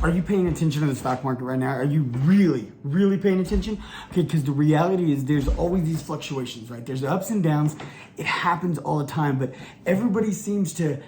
Are you paying attention to the stock market right now? Are you really paying attention? Okay, because the reality is there's always these fluctuations, right? There's ups and downs. It happens all the time, but everybody seems to,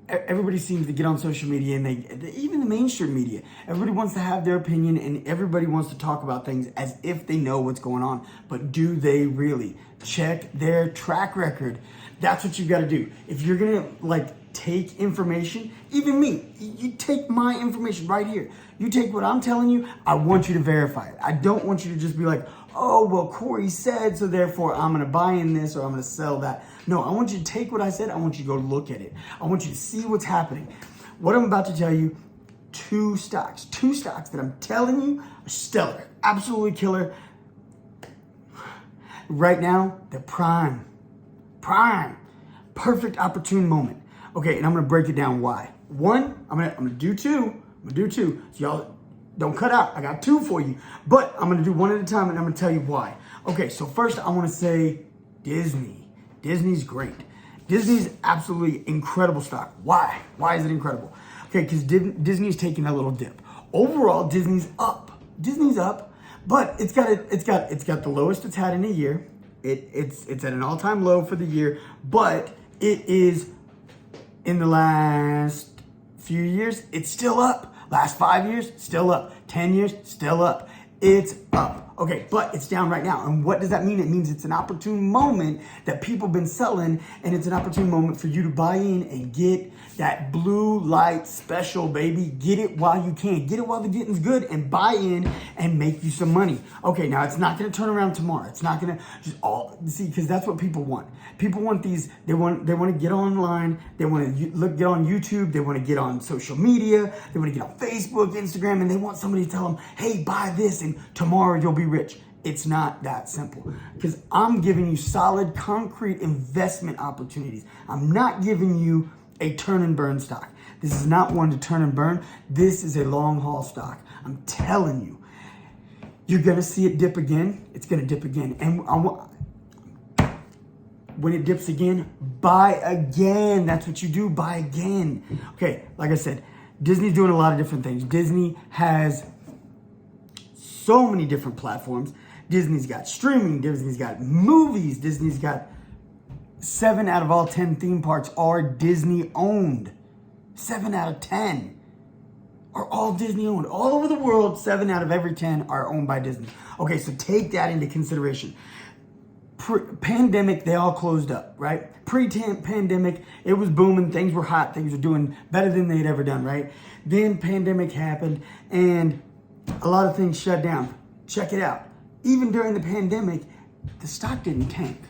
everybody seems to get on social media, and even the mainstream media, everybody wants to have their opinion, and everybody wants to talk about things as if they know what's going on. But do they really? Check their track record. That's what you got to do. If you're gonna take information, even me, you take my information right here. You take what I'm telling you. I want you to verify it. I don't want you to just be like, oh, well, Corey said, so therefore I'm going to buy in this or I'm going to sell that. No, I want you to take what I said. I want you to go look at it. I want you to see what's happening. What I'm about to tell you, two stocks that I'm telling you are stellar, absolutely killer. Right now, they're prime, perfect opportune moment. Okay, and I'm going to break it down why. One, I'm gonna do two. So y'all don't cut out. I got two for you. But I'm going to do one at a time, and I'm going to tell you why. Okay, so first I want to say Disney. Disney's great. Disney's absolutely incredible stock. Why? Why is it incredible? Okay, because Disney's taking a little dip. Overall, Disney's up. But it's got the lowest it's had in a year. It's at an all-time low for the year, but it is in the last few years, it's still up. Last 5 years, still up. 10 years, still up. It's up. Okay, but it's down right now. And what does that mean? It means it's an opportune moment that people have been selling, and it's an opportune moment for you to buy in and get that blue light special, baby. Get it while you can. Get it while the getting's good and buy in and make you some money. Okay, now it's not going to turn around tomorrow. It's not going to just see, because that's what people want. People want these, they want to get online. They want to get on YouTube. They want to get on social media. They want to get on Facebook, Instagram, and they want somebody to tell them, hey, buy this and tomorrow you'll be rich. It's not that simple, because I'm giving you solid, concrete investment opportunities. I'm not giving you a turn and burn stock. This is not one to turn and burn. This is a long haul stock. I'm telling you, you're going to see it dip again. It's going to dip again. And when it dips again, buy again. That's what you do. Buy again. Okay, like I said, Disney's doing a lot of different things. Disney has so many different platforms. Disney's got streaming. Disney's got movies. Disney's got 7 out of all 10 theme parks are Disney owned. 7 out of 10 are all Disney owned. All over the world, 7 out of every 10 are owned by Disney. Okay, so take that into consideration. Pandemic, they all closed up, right? Pre-pandemic, it was booming. Things were hot. Things were doing better than they'd ever done, right? Then pandemic happened, and a lot of things shut down. Check it out. Even during the pandemic, the stock didn't tank.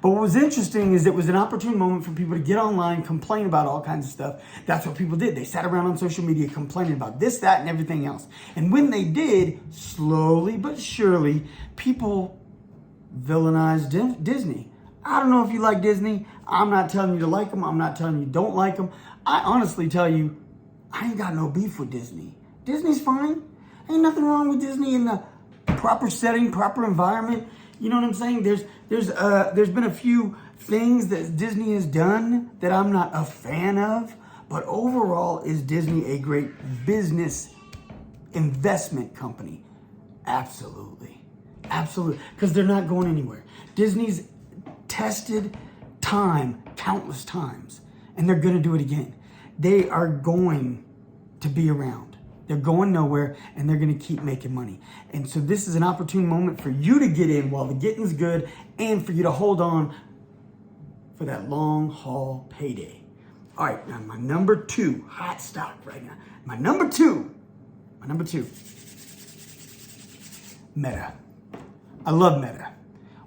But what was interesting is it was an opportune moment for people to get online, complain about all kinds of stuff. That's what people did. They sat around on social media complaining about this, that, and everything else. And when they did, slowly but surely, people villainized Disney. I don't know if you like Disney. I'm not telling you to like them. I'm not telling you don't like them. I honestly tell you, I ain't got no beef with Disney. Disney's fine. Ain't nothing wrong with Disney in the proper setting, proper environment. You know what I'm saying? There's been a few things that Disney has done that I'm not a fan of, but overall, is Disney a great business investment company? Absolutely. Because they're not going anywhere. Disney's tested time countless times, and they're going to do it again. They are going to be around. They're going nowhere, and they're going to keep making money. And so this is an opportune moment for you to get in while the getting's good, and for you to hold on for that long haul payday. All right, now my number 2, hot stock right now. My number two, Meta. I love Meta.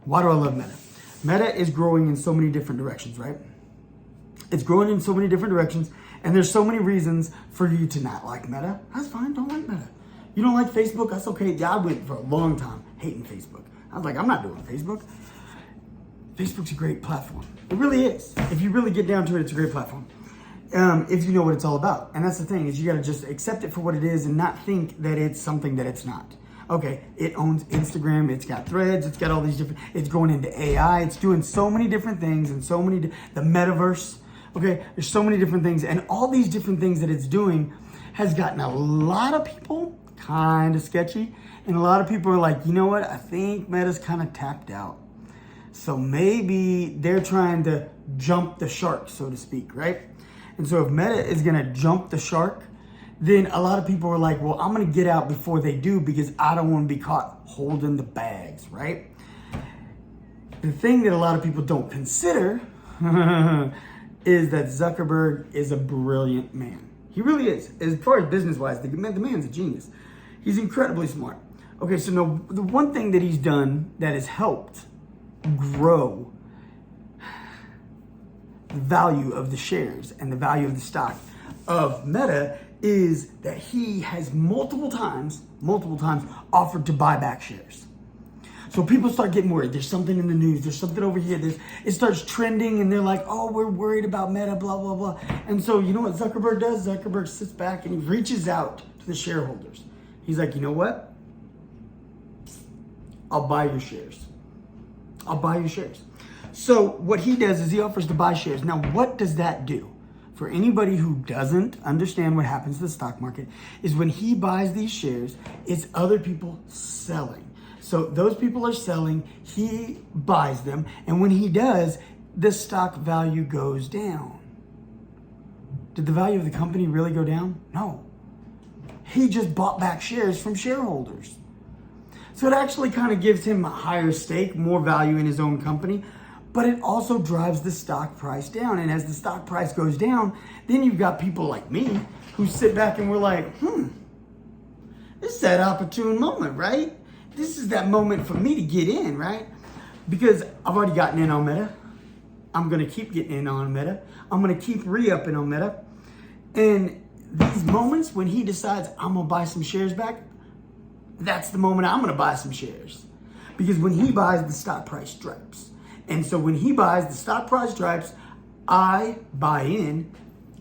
Why do I love Meta? Meta is growing in so many different directions, right? It's growing in so many different directions, and there's so many reasons for you to not like Meta. That's fine, don't like Meta. You don't like Facebook, that's okay. Yeah, I went for a long time hating Facebook. I was like, I'm not doing Facebook. Facebook's a great platform. It really is. If you really get down to it, it's a great platform. If you know what it's all about. And that's the thing, is you gotta just accept it for what it is and not think that it's something that it's not. Okay, it owns Instagram, it's got Threads, it's got all these different, it's going into AI, it's doing so many different things, and so many, the metaverse. Okay, there's so many different things, and all these different things that it's doing has gotten a lot of people kind of sketchy. And a lot of people are like, you know what? I think Meta's kind of tapped out. So maybe they're trying to jump the shark, so to speak, right? And so if Meta is going to jump the shark, then a lot of people are like, well, I'm going to get out before they do because I don't want to be caught holding the bags, right? The thing that a lot of people don't consider is that Zuckerberg is a brilliant man. He really is. As far as business-wise, the man's a genius. He's incredibly smart. Okay, so now the one thing that he's done that has helped grow the value of the shares and the value of the stock of Meta is that he has multiple times offered to buy back shares. So people start getting worried. There's something in the news. There's something over here. It starts trending and they're like, oh, we're worried about Meta, blah, blah, blah. And so you know what Zuckerberg does? Zuckerberg sits back and he reaches out to the shareholders. He's like, you know what? I'll buy your shares. I'll buy your shares. So what he does is he offers to buy shares. Now, what does that do? For anybody who doesn't understand what happens to the stock market is when he buys these shares, it's other people selling. So those people are selling, he buys them, and when he does, the stock value goes down. Did the value of the company really go down? No. He just bought back shares from shareholders. So it actually kind of gives him a higher stake, more value in his own company, but it also drives the stock price down. And as the stock price goes down, then you've got people like me who sit back and we're like, this is that opportune moment, right? This is that moment for me to get in, right? Because I've already gotten in on Meta. I'm going to keep getting in on Meta. I'm going to keep re-upping on Meta. And these moments when he decides I'm going to buy some shares back, that's the moment I'm going to buy some shares. Because when he buys, the stock price drops. And so when he buys, the stock price drops, I buy in.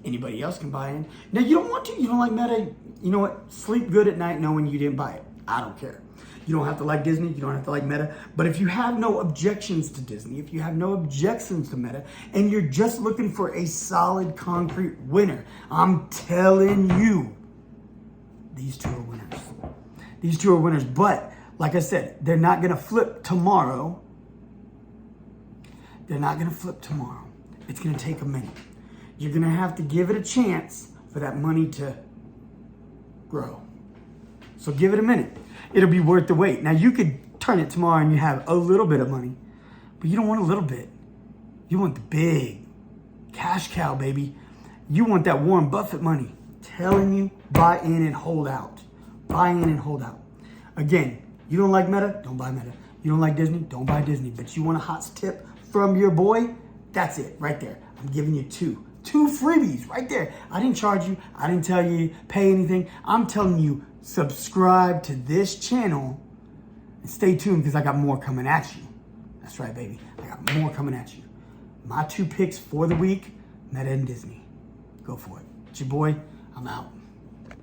Anybody else can buy in. Now, you don't want to. You don't like Meta. You know what? Sleep good at night knowing you didn't buy it. I don't care. You don't have to like Disney. You don't have to like Meta. But if you have no objections to Disney, if you have no objections to Meta, and you're just looking for a solid, concrete winner, I'm telling you, these two are winners. These two are winners. But like I said, they're not going to flip tomorrow. They're not going to flip tomorrow. It's going to take a minute. You're going to have to give it a chance for that money to grow. So give it a minute. It'll be worth the wait. Now, you could turn it tomorrow and you have a little bit of money, but you don't want a little bit. You want the big cash cow, baby. You want that Warren Buffett money. Telling you, buy in and hold out. Buy in and hold out. Again, you don't like Meta? Don't buy Meta. You don't like Disney? Don't buy Disney. But you want a hot tip from your boy? That's it right there. I'm giving you two freebies right there. I didn't charge you. I didn't tell you pay anything. I'm telling you, subscribe to this channel and stay tuned because I got more coming at you. That's right, baby. I got more coming at you. My two picks for the week, Meta and Disney. Go for it. It's your boy. I'm out.